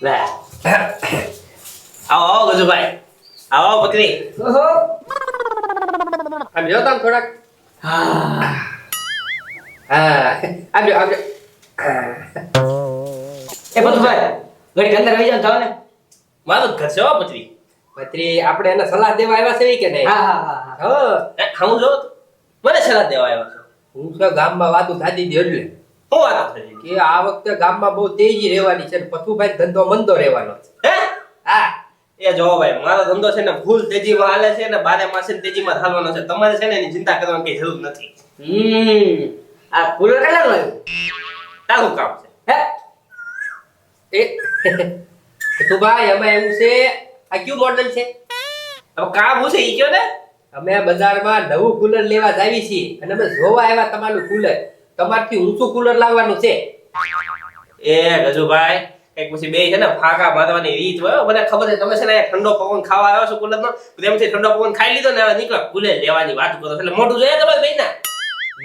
લે આવો આવો ગજુભાઈ આવો બકરી ઓહો આમ જો તમ થોડાક હા આમ જો એ ભતુભાઈ ઘડી અંદર આવી જાવ ને મારું ઘર છે હો બકરી પત્રી આપણે એને સલાહ દેવા આવ્યા છે કે નહીં? હા હા હા હું જો મને સલાહ દેવા આવ્યો છો હું તો ગામમાં વાતું થાતી હતી એટલે હું વાત કરી કે આ વખતે ગામમાં બહુ તેજી રહેવાની છે ને પથુભાઈ ધંધો મંદો રહેવાનો છે. હે હા એ જો ભાઈ મારો ધંધો છે ને ફૂલ તેજીમાં હાલે છે ને બારે માસે તેજીમાં હાલવાનો છે તમારે છે ને એની ચિંતા કરવાની કઈ જરૂર નથી આ કુલર કેટલા નું તારું કામ છે હે એ પથુભાઈ એમાં એવું છે આ કયું મોડલ છે? હવે કામ હું છે ઈ કયો ને અમે બજારમાં નવું કુલર લેવા જાવી છીએ અને અમે જોવા આવ્યા તમારું કુલર તમારથી ઊંચું કુલર લાવવાનું છે. એ ગજુભાઈ એક પછી બે છે ને ફાકા મારવાની રીત હોય મને ખબર છે તમે છે ને ઠંડો પવન ખાવા આવ્યો છો કુલરનો પ્રેમથી ઠંડો પવન ખાઈ લીધો ને હવે નીકળો કુલર લેવાની વાત કરો એટલે મોઢું જોઈએ તમારે ભાઈ ના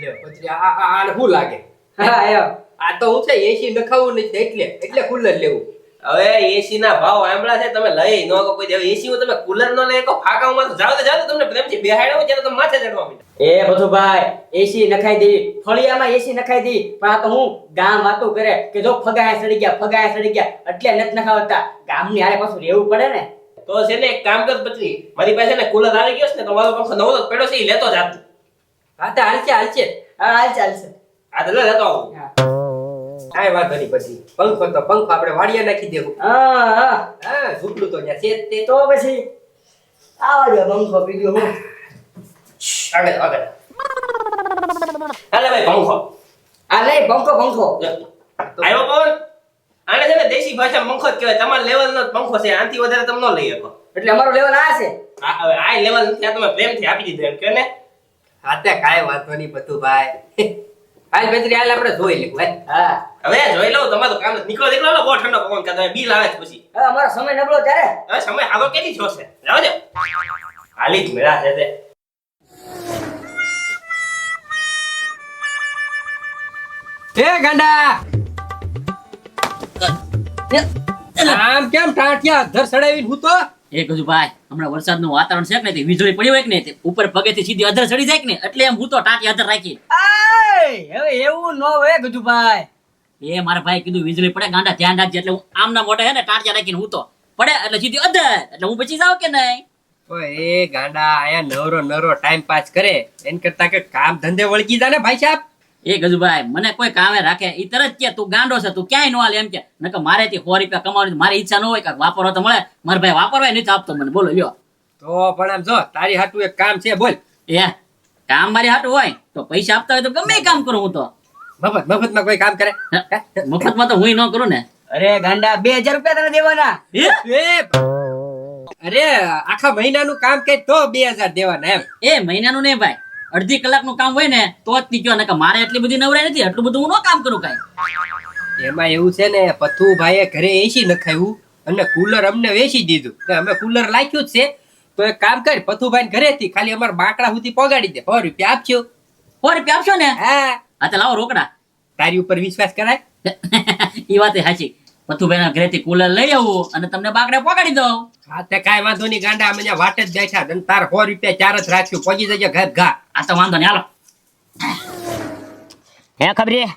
લે પછી આને શું લાગે? હા આયો આ તો હું છે એસી નખાવું નથી એટલે કુલર લેવું. હવે એસી ના ભાવ આંબળા છે તમે લઈ ન કો કોઈ દેવ એસી માં તમે કુલર નો લે કો ફાકા માં જાવ તો તમને પ્રેમથી બેહાડ્યો ત્યારે તમે માથે ચડવા માંડ્યા એ ભતુભાઈ એસી નખાઈ દી ફળિયામાં એસી નખાઈ દી પણ આ તો હું ગામ વાતો કરે કે જો ફગાયા સડી ગયા એટલે નથી નખાવતા ગામની હારે પાછું રહેવું પડે ને તો છે ને એક કામ કર બચરી મારી પાસે ને કુલર આવી ગયો છે ને તમારો પંખો નવો તો પડ્યો છે ઈ લેતો જાત હા તો હાલશે હા હાલ ચાલશે આ તો લેતો આવું કાંઈ વાંધો નહીં. પછી પંખો આપણે વાડિયા નાખી દેવું. હા હા હા ઝૂંપડું તો ત્યાં છે જ તે. તો પછી આવા દે પંખો બીજું હું આગળ હાલે ભાઈ પંખો આ લઈ પંખો આવ્યો પવન આને છે ને દેશી ભાષામાં પંખો જ કહેવાય તમારા લેવલ નો પંખો છે આનાથી વધારે તમે ન લઈ શકો એટલે અમારો લેવલ આ છે હવે આ લેવલ ત્યાં તમે પ્રેમથી આપી દીધું એમ કે ને હા તે કાંઈ વાંધો નહીં પતુભાઈ. હાલ બેટરી હાલ આપણે જોઈ લેવું. હા હવે જોઈ લઉં તમારું કામ નીકળો બહુ ઠંડો પવન કાઢો બિલ આવે છે પછી હવે અમારો સમય નબળો ત્યારે હવે સમય હાલો કેટલી જોશે જાવ દે હાલી જ મેળા છે તે એ ગાંડા આમ કેમ ટાંટિયા અધર સડાવીને હું તો એ ગજુભાઈ હમણાં વરસાદનું વાતાવરણ છે કે નહીં વીજળી પડી હોય કે નહીં ઉપર પગેથી સીધી અધર ચડી જાય કે નહીં એટલે એમ હું તો ટાંકી અધર રાખી હવે એવું ન હોય ગજુભાઈ એ મારા ભાઈ કીધું વીજળી પડે ગાંડા ધ્યાન રાખજે એટલે હું આમના મોઢે હે ને ટાંટિયા રાખીને હું તો પડે એટલે સીધી અધર એટલે હું બચી જાવ કે નહીં ઓય એ ગાંડા આયા નરો ટાઈમ પાસ કરે એન કરતા કે કામ ધંધે વળગી જા ને ભાઈ સાહેબ. એ ગજુભાઈ મને કોઈ કામે રાખે ઈ તરત કે તું ગાંડો છે તું ક્યાંય નો હાલે એમ કે નકર મારે થી 100 રૂપિયા કમાવાની મારી ઈચ્છા ન હોય કે વાપરવા તો મળે મારા ભાઈ વાપરવાય નથી આપતો મને બોલો લ્યો તો પણ આમ જો તારી હાટું એક કામ છે બોલ. એ કામ મારી હાટું હોય તો પૈસા આપતા હોય તો ગમે એ કામ કરું હું તો મફતમાં કોઈ કામ કરે? મફતમાં તો હું ન કરું ને અરે ગાંડા 2000 રૂપિયા તને દેવાના અરે આખા મહિનાનું કામ કે તો 2000 દેવાના એમ? એ મહિનાનું નહીં ભાઈ અડધી કલાકનું કામ હોય ને તો જ નીકળ્યો નકર મારે એટલી બધી નવરાઈ નથી એટલું બધું હું ન કામ કરું કાઈ એમાં એવું છે ને પથુભાઈએ ઘરે એસી નખાવ્યું અને કુલર અમને વેચી દીધું તો અમે કુલર લાખ્યું જ છે તો એક કામ કર પથુભાઈ ઘરેથી ખાલી અમારા બાકડા સુધી પગાડી દે 100 રૂપિયા આપજો. 100 રૂપિયા આપશો ને હા હા તો લાવો રોકડા તારી ઉપર વિશ્વાસ કરાય? ઈ વાત સાચી પથુભાઈના ઘરેથી કુલર લઈ આવું અને તમને બાકડે પગાડી દઉં હા તે કાંઈ વાંધો નહીં ગાંડા અમે અહીંયા વાટ જ બેઠા અને તાર 100 રૂપિયા ચાર જ રાખ્યું પહોંચી જજે ઘર ઘા. આ તો વાંધો નહીં હાલો હે ખબરી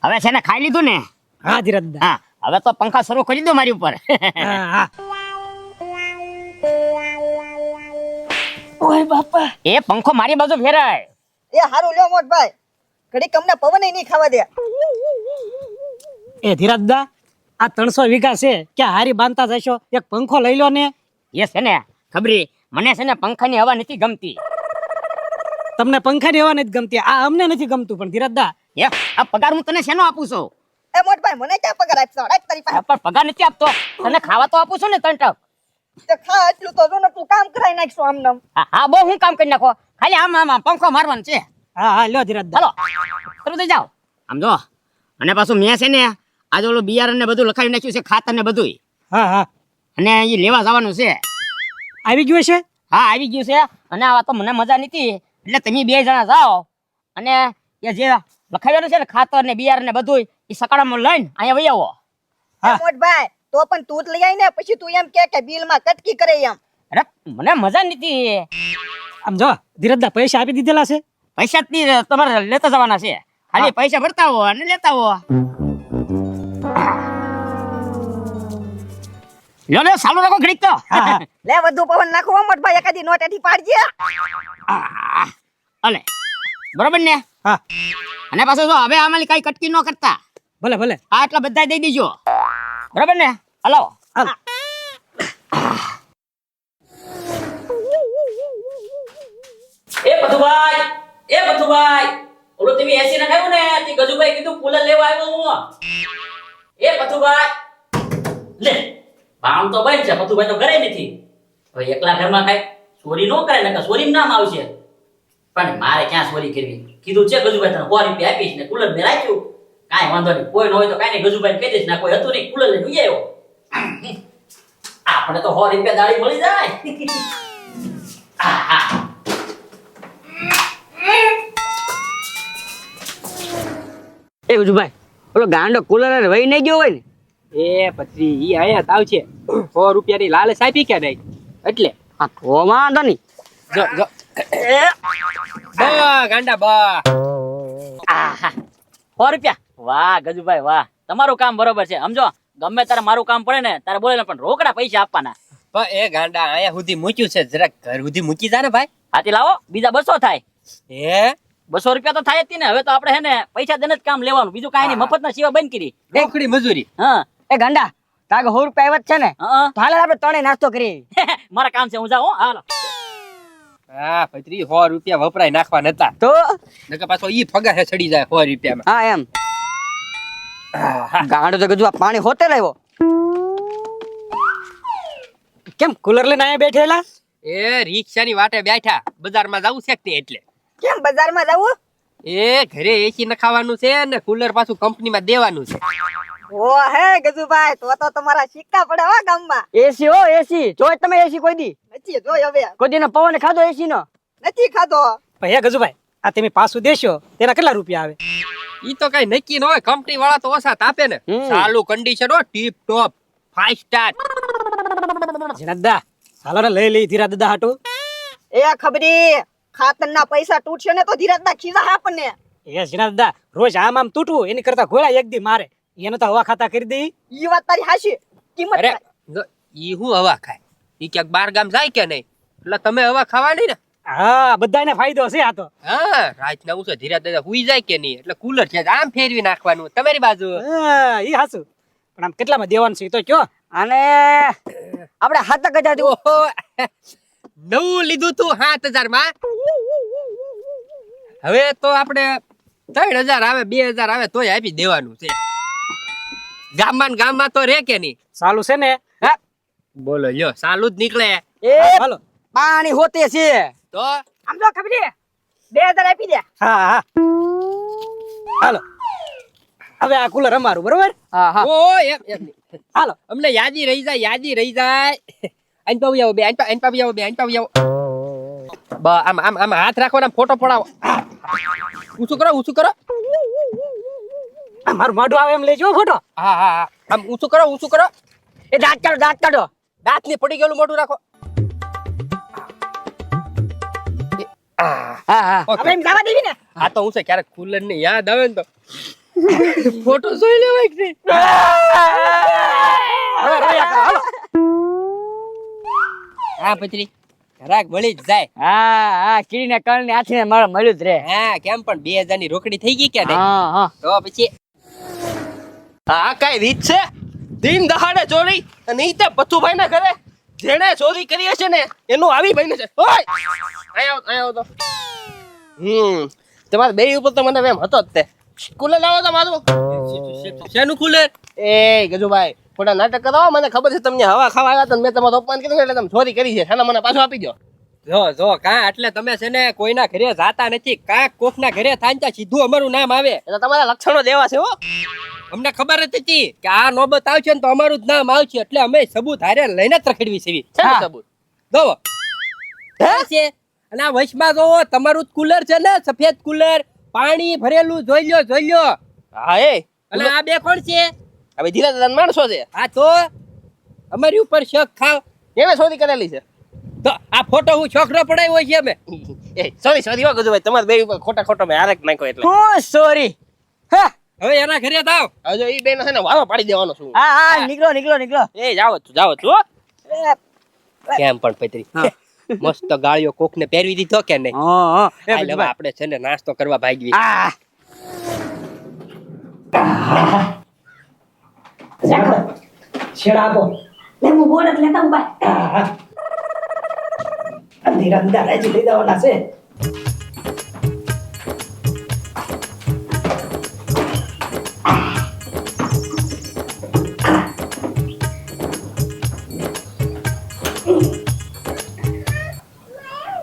હવે છે ને ખાઈ લીધું ને? હા ધીરજ હા હવે તો પંખા શરૂ કરી દો મારી ઉપર. હા ઓય બાપા એ પંખો મારી બાજુ ફેરાય. એ હારું લ્યો મોટભાઈ ઘડીક અમને પવન નહીં ખાવા દે. એ ધીરજદા આ 300 વીઘા છે કે હારી બાંધતા જશો એક પંખો લઈ લો ને. એ છે ને ખબરી મને છે ને પંખાની હવા નથી ગમતી. તમને પંખાની હવા નથી ગમતી આ અમને નથી ગમતું પણ ધીરજદા એ આ પગાર હું તને શેનો આપું છું? એ મોટભાઈ મને ક્યાં પગાર આપશો? રાખ તારી પાસે. પણ પગાર નથી આપતો તને ખાવા તો આપું છું ને 3 ટક. તે ખા એટલું તો જો ને તું કામ કરાઈ નાખશો આમ નામ. હા બહુ હું કામ કરી નાખો ખાલી આમ પંખો મારવાનો છે. હા હા લ્યો ધીરજદા હાલો શરૂ થઈ જાઓ. આમ જો અને પાછું મેં છે ને આજે ઓલું બિયારણ ને બધું લખાવી નાખ્યું છે ખાતર ને બધું હા હા અને એ લેવા જવાનું છે. આવી ગયું છે? હા આવી ગયું છે અને આ તો મને મજા નથી એટલે તમે 2 જણા જાઓ અને એ જે લખાવેલું છે ને ખાતર ને બિયારણ ને બધું એ સકાળામાં લઈને અહીંયા વહી આવો. એ મોટભાઈ તો પણ તું જ લઈ આય ને પછી તું એમ કે બિલમાં કટકી કરે એમ. અરે મને મજા નથી. આમ જો ધીરજદા પૈસા આપી દીધેલા છે. પૈસા જ નહીં, તમારે લેતા જવાના છે. ખાલી પૈસા ભરતા હો અને લેતા હો. લ્યો લ્યો ચાલુ રાખો ઘડીક તો. લે વધુ પવન નાખો મોટભાઈ, એકાદી નોટ એથી પાડજે. અલે બરોબર ને? હા અને પાછું જો હવે આમાં કઈ કટકી ન કરતા. ભલે ભલે. આ એટલા બધા દઈ દેજો, બરોબર ને? હલો હાલ. એ પથુભાઈ ઓલો તમે એસી નખાયું ને તે ગજુભાઈ કીધું કુલર લેવા આવ્યો હું. એ પથુભાઈ લે બામ તો બંધ છે, પથુભાઈ તો ઘરે નથી. હવે એકલા ઘરમાં કઈ ચોરી નો કરે ને ચોરી નામ આવશે. પણ મારે ક્યાં ચોરી કરવી? કીધું છે ગજુભાઈ તને 100 રૂપિયા આપીશ ને કુલર મેં રાખ્યું. કાંઈ વાંધો નહીં, કોઈ ન હોય તો કાંઈ નહીં, ગજુભાઈ કહી દઈશ. ના કોઈ હતું નહીં, કુલર લઈને આવ્યો. આપણે તો 100 રૂપિયા દાડી મળી જાય. એ ઉજભાઈ ઓલો ગાંડો કુલર વહી નહીં ગયો હોય ને? એ પછી ઈ આયા તાવ છે 100 રૂપિયાની લાલચ આપી કે નહીં એટલે હા તો વાંધો નહીં. જો જો બા ગાંડા બા 100 રૂપિયા? વાહ ગજુભાઈ વાહ, તમારું કામ બરોબર છે. સમજો ગમે તારે મારું કામ પડે ને તારે બોલે ને પણ રોકડા પૈસા આપવાના. પણ એ ગાંડા આયા સુધી મૂક્યું છે, જરાક ઘર સુધી મૂકી જા ને ભાઈ. હાથી લાવો, બીજા 200 થાય. હે 200 રૂપિયા તો થાય જ ને. હવે તો આપણે હે ને પૈસા દઈને જ કામ લેવાનું, બીજું કાંઈ નહીં. મફતના સેવા બંધ કરી. રોકડી મજૂરી. હા એ ગાંડા તાગે 100 રૂપિયા આવ્યા જ છે ને? હા તો હાલે આપણે ત્રણે નાસ્તો કરીએ. મારા કામ છે, હું જાઉં હો. હાલો. હા પત્રી 100 રૂપિયા વપરાય નાખવા નતા, તો નકર પાછો ઈ ફગાહે ચડી જાય 100 રૂપિયામાં. હા એમ ગાંડો તો ગજુ આ પાણી હોતે લાવ્યો. કેમ કુલર લઈને અહીંયા બેઠેલા? એ રિક્ષાની વાટે બેઠા, બજારમાં જાવું છે કે એટલે. કેમ બજારમાં જવું? એ ઘરે એસી નખાવાનું છે ને કુલર પાછું કંપનીમાં દેવાનું છે. ઓ હે ગજુભાઈ, તો તમારા સિક્કા પડે હો ગામમાં. એસી હો એસી જોઈ તમે? એસી કોઈ દી નથી જોઈ હવે. કોઈ દી પવન ખાધો એસી નો? નથી ખાધો. પણ હે ગજુભાઈ આ તમે પાછું દેશો તેના કેટલા રૂપિયા આવે? ઈ તો કઈ નક્કી ન હોય, કંપની વાળા તો ઓછા તાપે ને. ચાલુ કન્ડિશન હો, ટીપ ટોપ 5 સ્ટાર. જીણદા હાલો ને લઈ લઈ ધીરા દાદા હાટુ. એ ખબરી ખાતરના પૈસા તૂટશે ને તો ધીરજના ખીજા આપણને. એ જીણદા રોજ આમ આમ તૂટવું એની કરતા ઘોડા એક દી મારે, એને તો હવા ખાતા કરી દઈ. ઈ વાત તારી હાચી. કિંમત અરે થાય. જો ઈ હું હવા ખાય, ઈ ક્યાંક બાર ગામ જાય કે નહીં, એટલે તમે હવા ખાવા નહીં ને. હા બધાને ફાયદો છે આ તો. હા રાતના ઉસે ધીરા ધીરા હુઈ જાય કે નહીં, એટલે કુલર છે આમ ફેરવી નાખવાનું તમારી બાજુ. હા ઈ હાચું. પણ આમ કેટલામાં દેવાનું છે ઈ તો કયો. અને આપણે 7000 દેવું. ઓહો નવું લીધું તું 7000 માં. હવે તો આપણે 3000 આવે 2000 આવે તોય આપી દેવાનું છે. ગામમાં ને ગામમાં તો રે કે નહીં? ચાલુ છે ને? હા બોલો લ્યો સાલું જ નીકળે એ હાલો. પાણી હોતે છે. તો. આમ જો ખબરી 2000 આપી દે. હા હા હાલો હવે આ કુલર અમારું બરોબર. હા હા ઓ એમ એમ નહીં. હાલો અમને યાદી રહી જાય આઈન પાવી આવો બે આઈન પાવી આવો બે આઈન પાવી આવો. બા આમ આમ આમ હાથ રાખો ને ફોટો પડાવો. ઊંચું કરો. આ મારું મોઢું આવે એમ લેજો ફોટો. હા હા હા આમ ઊંચું કરો. એ દાંત કાઢો. દાંત ની પડી ગયેલું મોઢું રાખો. હા હા ઓકે. આપણે એમ જવા દેવી ને. આ તો હું છે ક્યારેક કુલર ની યાદ આવે ને તો ફોટો જોઈ લેવાય કે નહીં. હવે રોયા કરો હાલો. હા પત્રી ઘરાક મળી જ જાય. હા કીડીને કળ ને હાથે મળ્યું જ રે. હા કેમ પણ 2000 ની રોકડી થઈ ગઈ કે નહીં? હા હા તો પછી આ કઈ રીત છે? દિન દહાડે ચોરી અને ઈ તે પથુભાઈ ના ઘરે જેણે ચોરી કરી હશે ને એનું આવી બન્યું છે. ઓય આયો તો તમારે બે ઉપર તો મને એમ હતો જ તે. કુલર લાવો તો મારું. શેનું કુલર? એ ગજુભાઈ થોડા નાટક કરો, મને ખબર છે તમને હવા ખાવા આવ્યા તો મેં તમારું અપમાન કર્યું એટલે તમે ચોરી કરી છે. મને પાછું આપી દો. જો કા એટલે તમે છે ને કોઈના ઘરે જાતા નથી, કા કોકના ઘરે થાય ત્યાં સીધું અમારું નામ આવે. એટલે તમારા લક્ષણો દેવા છે હો. અમને ખબર જ હતી કે આ નોબત આવશે ને તો અમારું જ નામ આવશે, એટલે અમે સબૂત હારે લઈને જ રખડવી છે. સબૂત જોવો છે. અને આ વચમાં જોવો તમારું જ કુલર છે ને, સફેદ કુલર પાણી ભરેલું જોઈ લ્યો. હા એ અને આ બે કોણ છે? હવે ધીરે માણસો છે. હા તો અમારી ઉપર શક ખાવ એમે ચોરી કરેલી છે તો આ ફોટો હું છોકરો પડાવ્યો છે અમે એ સોરી હો ગજુભાઈ તમારે બે ઉપર ખોટા મેં હારેક નાખ્યો એટલે હું સોરી હા હવે એના ઘરે જાવ હવે જો ઈ બેન છે ને વારો પાડી દેવાનો છું હા હા નીકળો એ જાવ છું હો. કેમ પણ પૈતરી મસ્ત ગાળિયો કોકને પહેરવી દીધો કે નહીં હા હાલ હવે આપણે છે ને નાસ્તો કરવા ભાગવી હા છેડા આપો લે હું બોલ જ લેતા હું ભાઈ ધીરજદા રાજી લઈ જવાના છે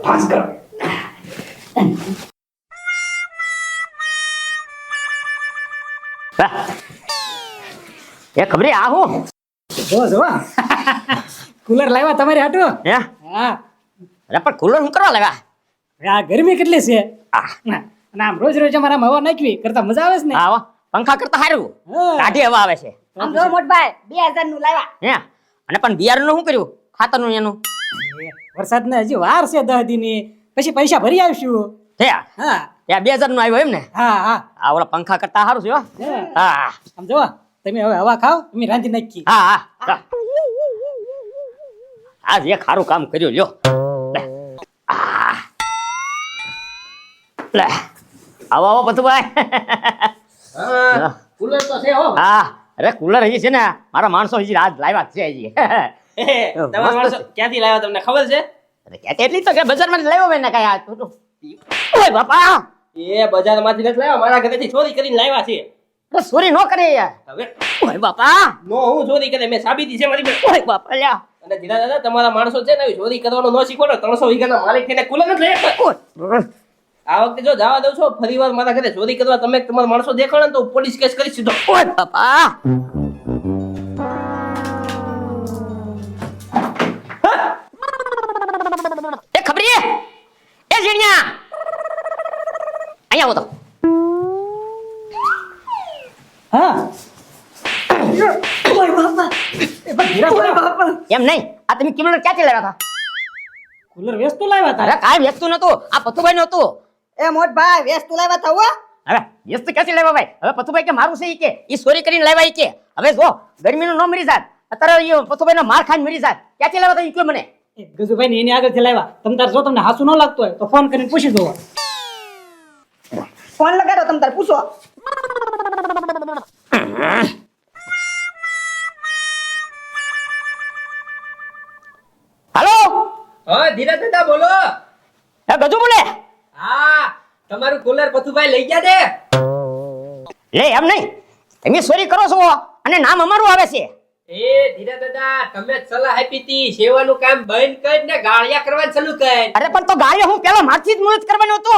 પાસ કરો એ ખબરે આ હું જો કુલર લાવ્યા તમારે હાટું હે હા અરે પણ કુલર હું કરવા લાવ્યા આ ગરમી કેટલી છે આ અને આમ રોજ રોજ અમારા હવા નાખવી કરતા મજા આવે છે ને આવો પંખા કરતા સારું હા. કાઢી હવા આવે છે આમ જો મોટભાઈ 2000 નું લાવ્યા હે અને પણ બિયારણનું શું કર્યું ખાતરનું એનું વરસાદ ને હજી વાર છે 10 દીની પછી પૈસા ભરી આવશું હે હા ત્યાં 2000 નું આવ્યો એમ ને હા હા આ ઓલા પંખા કરતા સારું છે હો હા આમ જો તમે હવે હવા ખાઓ અમે રાંધી નાખી હા હા આજ એક સારું કામ કર્યું લ્યો લે. આ. લે આવો આવો પતુભાઈ હા કુલર તો છે હો હા અરે કુલર હજી છે ને મારા માણસો હજી આજ લાવ્યા જ છે હજી તમારા માણસો ક્યાંથી લાવ્યા તમને ખબર છે અરે ક્યાં એટલી તો કે બજારમાં લાવ્યો મેં ને કઈ આ તું ઓય બાપા એ બજારમાંથી નથી લાવ્યા મારા ઘરેથી ચોરી કરીને લાવ્યા છે અરે ચોરી નો કરે યાર હવે ઓય બાપા નો હું ચોરી કરે મેં સાબિતી છે મારી પાસે. ઓય બાપા લ્યા અને ધીરા દાદા તમારા માણસો છે ને આવી ચોરી કરવાનું ન શીખો ને 300 વીઘાના માલિક થઈને કુલર નથી લઈ શકતા. ઓય આ વખતે જો જવા દઉં છો ફરી વાર મારા ઘરે ચોરી કરવા તમે તમારા માણસો દેખાડો ને તો પોલીસ કેસ કરી સીધો ઓય બાપા એ ખબરી એ જીણિયા અહીંયા આવો તો હા ઓય બાપા એ પણ ધીરા ઓય બાપા એમ નહીં આ તમે કિલોમીટર ક્યાંથી લાવ્યા કુલર વેચતું લાવ્યા હતા તા અરે કાંઈ વ્યસ્ત નતું આ પતુભાઈ નું હતું એ મોટભાઈ વેસ્ટ તું લાવ્યા તા હો હવે વ્યસ્ત ક્યાંથી લાવ્યા ભાઈ હવે પતુભાઈ કે મારું છે ઈ કે ઈ ચોરી કરીને લાવ્યા ઈ કે હવે જો ગરમીનું ન મરી જાત અત્યારે ઈ પતુભાઈ નો માર ખાઈને મરી જાત ક્યાંથી લાવ્યા તા ઈ કયો મને એ ગજુભાઈ ને એની આગળથી લાવ્યા તમ તાર જો તમને હાસુ ન લાગતું હોય તો ફોન કરીને પૂછી દો ફોન લગાડો તમ તાર પૂછો હાલો હા ધીરજ દાદા બોલો હે ગજુ બોલે હા તમારું કુલર પથુભાઈ લઈ ગયા દે લે એમ નહીં તમે ચોરી કરો છો અને નામ અમારું આવે છે એ ધીરજ દાદા તમે જ સલાહ આપી હતી સેવાનું કામ બંધ કર ને ગાળિયા કરવાનું ચાલુ કર અરે પણ તો ગાળ્યો હું પેલા મારથી જ મુહૂર્ત કરવાનો હતો